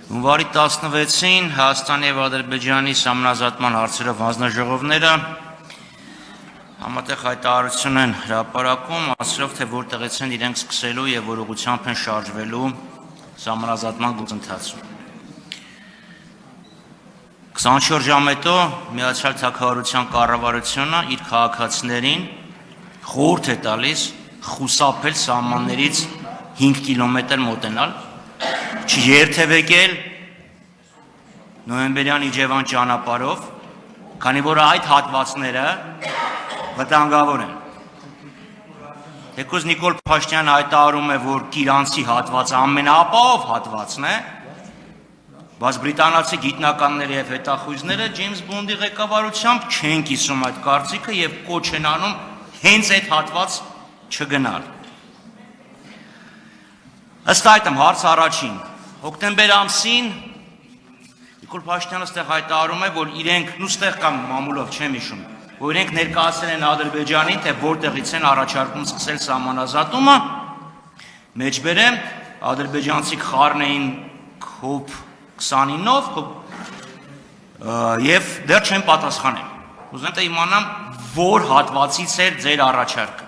Հունվարի 16-ին Հայաստանի և Ադրբեջանի սահմանազատման հարցերով հանձնաժողովները համատեղ հայտարարություն են հրապարակում, ասելով, թե որտեղից են իրենք սկսելու և որ ուղղությամբ են շարժվելու սահմանազատման գործընթացում։ 24 ժամ հետո Միացյալ Թագավորության կառավարությունը իր քաղաքացիներին խորհուրդ է տալիս խուսափել սահմաններից 5 կիլոմետր մոտենալ, չերթևեկել նոյեմբերյան Իջևան ճանապարհով, քանի որ այդ հատվածները վտանգավոր են։ Թեկուզ Նիկոլ Փաշինյանը հայտարարում է, որ Կիրանցի հատվածը ամենաապահով հատվածն է, բայց բրիտանացի գիտնականները և հետախույզները Ջեյմս Բոնդի ղեկավարությամբ չեն կիսում այդ կարծիքը և կոչ են անում հենց այդ հատված չգնալ։ Ըստ այդմ հարց առաջին, հոկտեմբեր ամսին Նիկոլ Փաշինյանը ստեղ հայտարարում է, որ իրենք նուստեղ կամ մամուլով չեմ հիշում, որ իրենք ներկայացել են Ադրբեջանին, թե որտեղից են առաջարկում սկսել սահմանազատումը, մեջբերեմ ադրբեջանցիք խառն էին COP29-ով և դեռ չեն պատասխանել։ Ուզում եմ իմանամ, որ հատվածից էր ձեր առաջարկը։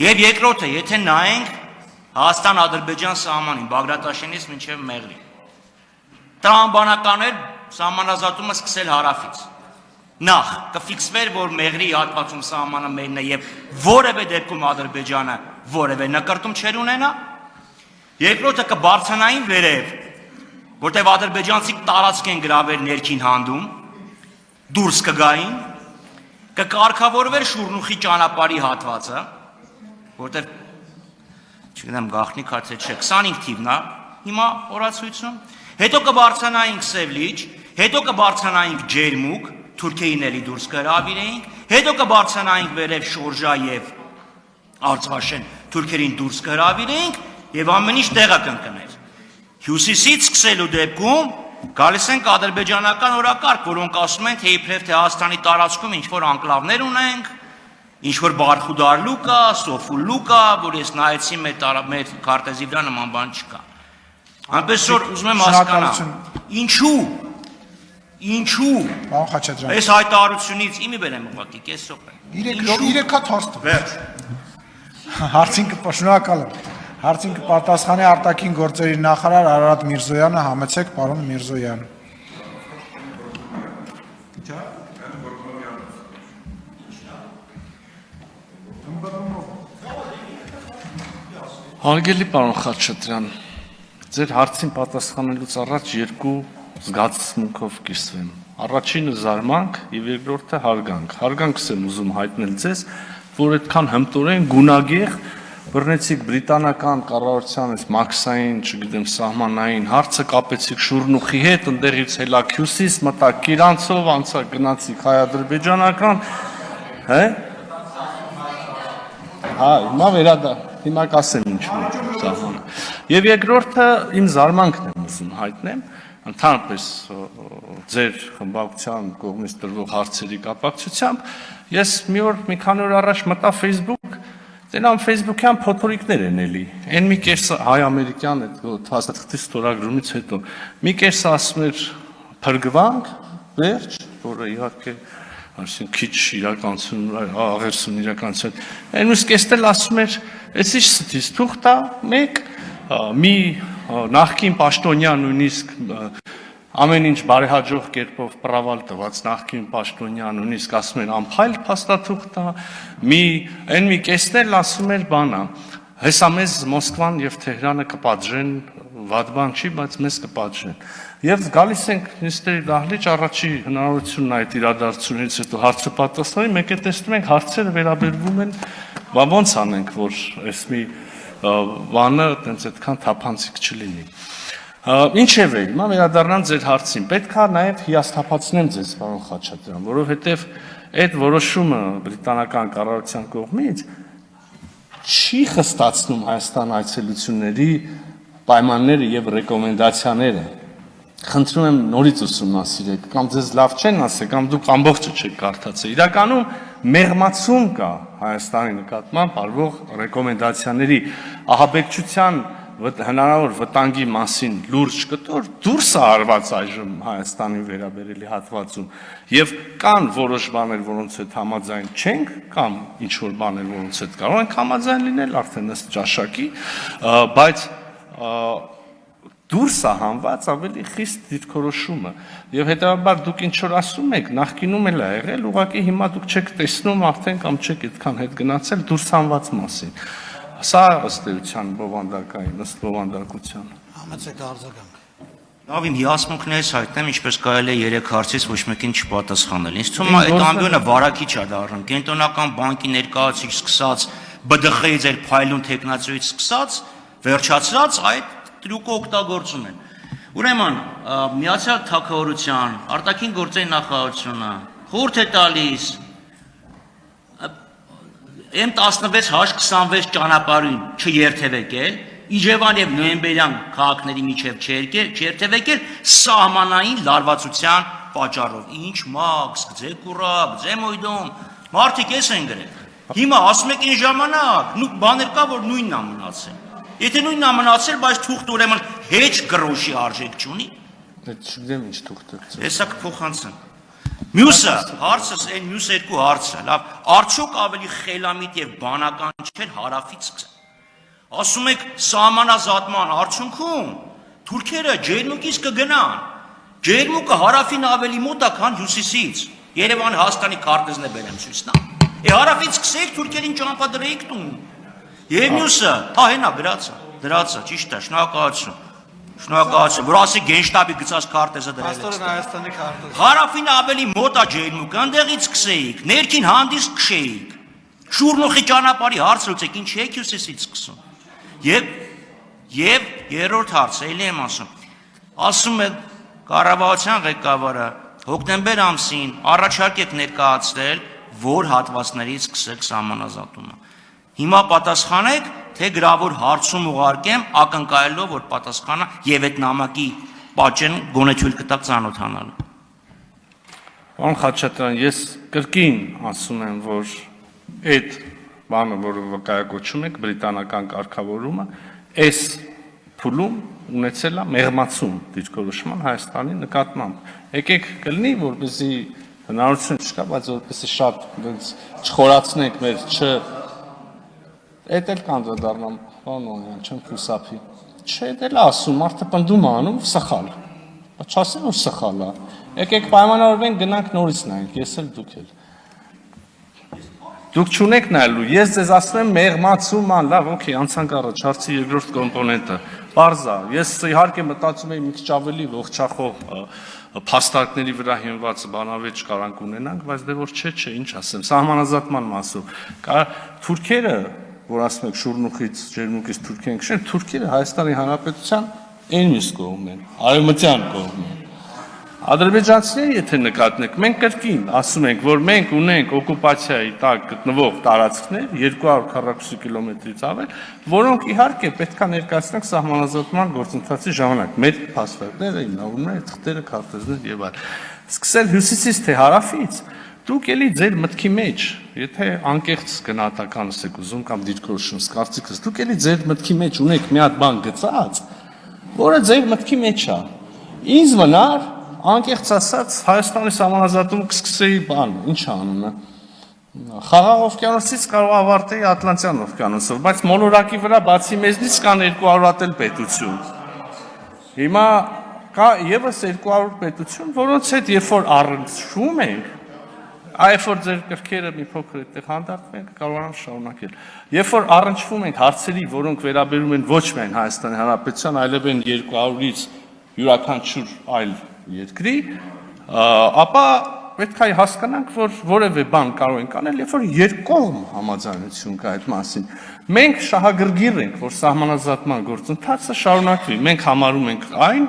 Եվ երկրորդը, եթե նայենք Հայաստան-Ադրբեջան սահմանին, Բագրատաշենից մինչև Մեղրի, տրամաբանական էր սահմանազատումը սկսել հարավից։ Նախ կֆիքսվեր, որ Մեղրի հատվածում սահմանը մերն է և որևէ դեպքում Ադրբեջանը որևէ նկրտում չեր ունենա։ Երկրորդը կբարձրանային վերև, որտեղ ադրբեջանցիք տարածք են գրավել ներքին հանդում, դուրս կգային, կկարգավորվեր Շուրնուխի ճանապարհի հատվածը, որտեղ չգիտեմ գաղտնիք թե չէ, 25 թիվն է հիմա օրացույցում, հետո կբարձրանայինք Սևլիչ, հետո կբարձրանայինք Ջերմուկ, թուրքերին էլի դուրս կհրավիրեինք, հետո կբարձրանայինք վերև Շորժա և Արցախաշեն, թուրքերին դուրս կհրավիրեինք և ամեն ինչ տեղը կընկներ։ Հյուսիսից սկսելու դեպքում գալիս ենք ադրբեջանական օրակարգ, որոնք ասում են, թե իբրև թե Հայաստանի տարածքում ինչ-որ անկլավներ ունենք, ինչ-որ Բարխուդար լուկա, Սոֆուլ լուկա, որ ես նայեցի մեր քարտեզի վրա նման բան չկա։ Այնպես որ ուզում եմ հասկանալ, ինչու այս հայտարարությունից իմի բերեմ ուղղակի կեսօր է։ 3 հատ հարց տվեք։ Հարցին շնորհակալ եմ։ Հարցին կպատասխանի արտաքին գործերի նախարար Արարատ Միրզոյանը, համեցեք պարոն Միրզոյան։ Հարգելի պարոն Խաչատրյան, ձեր հարցին պատասխանելուց առաջ երկու զգացմունքով կիսվեմ։ Առաջինը զարմանք և երկրորդը հարգանք։ Հարգանքս եմ ուզում հայտնել ձեզ, որ այդքան հմտորեն գունագեղ բռնեցիք բրիտանական կառավարության այս մաքսային, չգիտեմ, սահմանային հարցը կապեցիք Շուրնուխի հետ, ընդեղից հելաք հյուսիս, մտաք Կիրանցով, անցա գնացիք հայ-ադրբեջանական, հիմա կասեմ ինչ-որ սահմանը։ Եվ երկրորդը իմ զարմանքն եմ ուզում հայտնեմ, ընդհանրապես ձեր խմբակցության կողմից տրվող հարցերի կապակցությամբ, ես մի օր մի քանի օր առաջ մտա Facebook, տենամ Facebook-յան փոթորիկներ են էլի, են մի կեսը հայ-ամերիկյան հաստատքի ստորագրումից հետո, մի կեսը ասում էր փրկվանք, վերջ, որը իհարկե քիչ իրականություն, աղերսուն իրականություն, են ուսկ էստել ասում էր, ես ինչ ստիս թուղթա, մեկ, մի նախկին պաշտոնյա նույնիսկ ամեն ինչ բարեհաջող կերպով պրավալ տված նախկին պաշտոնյա նույնիսկ ասում էր ամփայլ փաստաթուղթա, մի կեսնել ասում էր բանա, հեսա մեզ Մոսկվան և Թեհրանը կպատժեն, վատ բան չի, բայց մեզ կպատժեն։ Եվ գալիս ենք նիստերի դահլիճ, առաջի հնարավորությունն այդ իրադարձությունից հետո հարցը պատասխանի, մեկ է տեսնում ենք հարցերը վերաբերվում են, ոնց անենք, որ այս մի բանը տենց այդքան թափանցիկ չլինի։ Ինչևէ, հիմա վերադառնամ ձեր հարցին, պետք է նաև հիասթափացնեմ ձեզ, պարոն Խաչատրյան, որովհետև այդ որոշումը բրիտանական կառավարության կողմից չի խստացնում Հայաստան այցելությունների պայմանները և ռեկոմենդացիաները։ Խնդրում եմ նորից ուսումնասիրեք, կամ ձեզ լավ չեն ասել, կամ դուք ամբողջը չեք կարդացել։ Իրականում մեղմացում կա Հայաստանի նկատմամբ արվող ռեկոմենդացիաների ահաբեկչության հնարավոր վտանգի մասին լուրջ կտոր դուրս է արված այժմ Հայաստանի վերաբերելի հատվածում եւ կան որոշ բաներ, որոնց հետ համաձայն չենք, կամ ինչ որ բաներ, որոնց հետ կարող ենք համաձայն լինել, արդեն ըստ ճաշակի, բայց դուրս է հանված ավելի խիստ դիրքորոշումը եւ հետեւաբար դուք ինչ որ ասում եք նախկինում էլ է եղել ուղղակի հիմա դուք չեք տեսնում արդեն կամ չեք այդքան հետ գնացել դուրս հանված մասին սա ըստ էության բովանդակային ըստ բովանդակության Համեցեք արձագանք Լավ իմ հիասմունքներից հայտնեմ ինչպես կարելի է 3 հարցից ոչ մեկին չպատասխանել ինձ թվում է այդ ամբիոնը վարակիչ է դառնում կենտրոնական բանկի ներկայացուցիչ սկսած ԲԴԽ-ի ձեր փայլուն տեխնացուից սկսած վերջացած այդ տրուկը օգտագործում են։ Ուրեմն, Միացյալ Թագավորության արտաքին գործերի նախարարությունը խորհուրդ է տալիս M16H26 ճանապարհին չերթևեկել, Իջևան եւ նոյեմբերյան քաղաքների միջև չերթևեկել սահմանային լարվածության պատճառով։ Ինչ մաքս, գծե կուրակ, գծե մոյդոմ, մարդիկ էս են գրել։ Հիմա ասում եք այն ժամանակ, բաներ կա, որ նույնն է մնացել։ Եթե նույնն է մնացել, բայց թուղթը ուրեմն հեչ գրոշի արժեք չունի։ Այդ չգիտեմ ինչ թուղթ է։ Հեսա կփոխանցեն։ Մյուսը, հարցս այն մյուս երկու հարցը, լավ, արդյոք ավելի խելամիտ եւ բանական չէր հարավից սկսել։ Ասում եք սահմանազատման արդյունքում թուրքերը ջերմուկից կգնան։ Ջերմուկը հարավին ավելի մոտ է, քան հյուսիսից։ Երևանի Հայաստանի քարտեզն է բերեմ ցույց տա։ Հարավից սկսեք թուրքերին ճամփադրեիք տուն։ Եվ մյուսը, հենա դրածա, ճիշտ է, շնորհակալություն, որ ասի գենշտաբի գծած քարտեզը դրել եք։ Աստորեն Հայաստանի քարտեզ։ Հարավին ավելի մոտ է ջերմուկը, այնտեղից սկսեիք, ներքին հանդիստ քշեիք։ Շուրնուխի ճանապարհի հարց լուծեք, ինչ եք հյուսիսից սկսում։ Եվ երրորդ հարցը, էլի եմ ասում է կառավարության ղեկավարը հոկտեմբեր ամսին առաջարկ եք ներկայացրել, որ հատվածներից սկսեք սահմանազատումը։ Հիմա պատասխանեք, թե գրավոր հարցում ուղարկեմ, ակնկալելով, որ պատասխանը եւ այդ նամակի պատճեն գոնե թույլ կտակ ծանոթանալու։ Պարոն Խաչատրյան, ես կրկին ասում եմ, որ այդ բանը, որը վկայակոչում եք, բրիտանական կարգավորումը, այս փուլում ունեցել է մեղմացում դիրքորոշման Հայաստանի նկատմամբ։ Եկեք կլինի, որպեսզի հնարավորություն չկա, բայց որպեսզի շատ չխորացնենք մեր Էդ էլ կանդրադառնամ, պարոն չեմ խուսափի։ Չէ, դե ասում, մարդը պնդում անում, սխալ։ Բայց չասեմ, որ սխալ է։ Եկեք պայմանավորվենք, գնանք նորից նայենք, ես էլ դուք էլ։ Դուք չունեք նայելու, ես ձեզ ասում եմ մեղմացում ան, լավ, օքեյ, անցանք առաջ, հարցի երկրորդ կոմպոնենտը։ Պարզ է, ես իհարկե մտածում եմ մի քիչ ավելի ողջախոհ փաստարկների վրա հիմնված բանավեճ կարանք ունենանք, բայց դե որ չէ, ինչ ասեմ, սահմանազատման մասով։ Թուրքերը որ ասում եք շուրնուխից, ջերմուկից Թուրքիան քշեն, թուրքերը Հայաստանի Հանրապետության այն մյուս կողմն են, արևմտյան կողմն են։ Ադրբեջանցիները, եթե նկատենք, մենք կրկին ասում ենք, որ մենք ունենք օկուպացիայի տակ գտնվող տարածքներ 240 կիլոմետրից ավել, որոնք իհարկե պետք է ներկայացնենք սահմանազատման գործընթացի ժամանակ։ Մեր փաստարկները, հիմնավորումները, թղթերը, քարտեզները եւ այլն։ Սկսել հյուսիսից թե հարավից Դուք էլի ձեր մտքի մեջ, եթե անկեղծ գնահատականս եք ուզում կամ դիրքորոշումս, կարծիքս, դուք էլի ձեր մտքի մեջ ունեք մի հատ բան գծած, որը ձեր մտքի մեջ է։ Ինձ մնար, անկեղծ ասած, Հայաստանի սահմանազատումը կսկսեի բան, ինչ անունը։ Խաղաղ օվկիանոսից կարող ավարտեի Ատլանտյան օվկիանոսով, բայց մոլորակի վրա բացի մեզնից կան 200 հատ էլ պետություն։ Հիմա կա եւս 200 պետություն, որոնց հետ երբ որ առնչվում ենք, Այբ որ ձեր կրքերը մի փոքր այդտեղ հանդարտվեն, կարողանամ շարունակել։ Երբ որ առնչվում ենք հարցերի, որոնք վերաբերում են ոչ միայն Հայաստանի Հանրապետության, այլև են 200-ից յուրաքանչյուր այլ երկրի, ապա պետք է հասկանանք, որ որևէ բան կարող ենք անել, երբ որ երկկողմ համաձայնություն կա այդ մասին։ Մենք շահագրգիռ ենք, որ սահմանազատման գործընթացը շարունակվի։ Մենք համարում ենք այն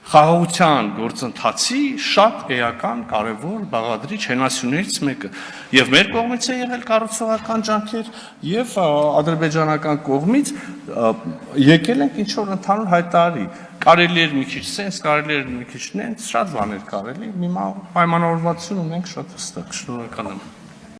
խաղաղության գործընթացի շատ էական, կարևոր, բաղադրիչ հենասյուներից մեկը։ Եվ մեր կողմից է եղել կառուցողական ջանքեր, եւ ադրբեջանական կողմից եկել ենք ինչ որ ընդհանուր հայտարարի։ Կարելի էր մի քիչ սենս, կարելի էր մի քիչ նենց, շատ բաներ կարելի։ Հիմա պայմանավորվածություն ունենք շատ հստակ։ Շնորհակալ եմ։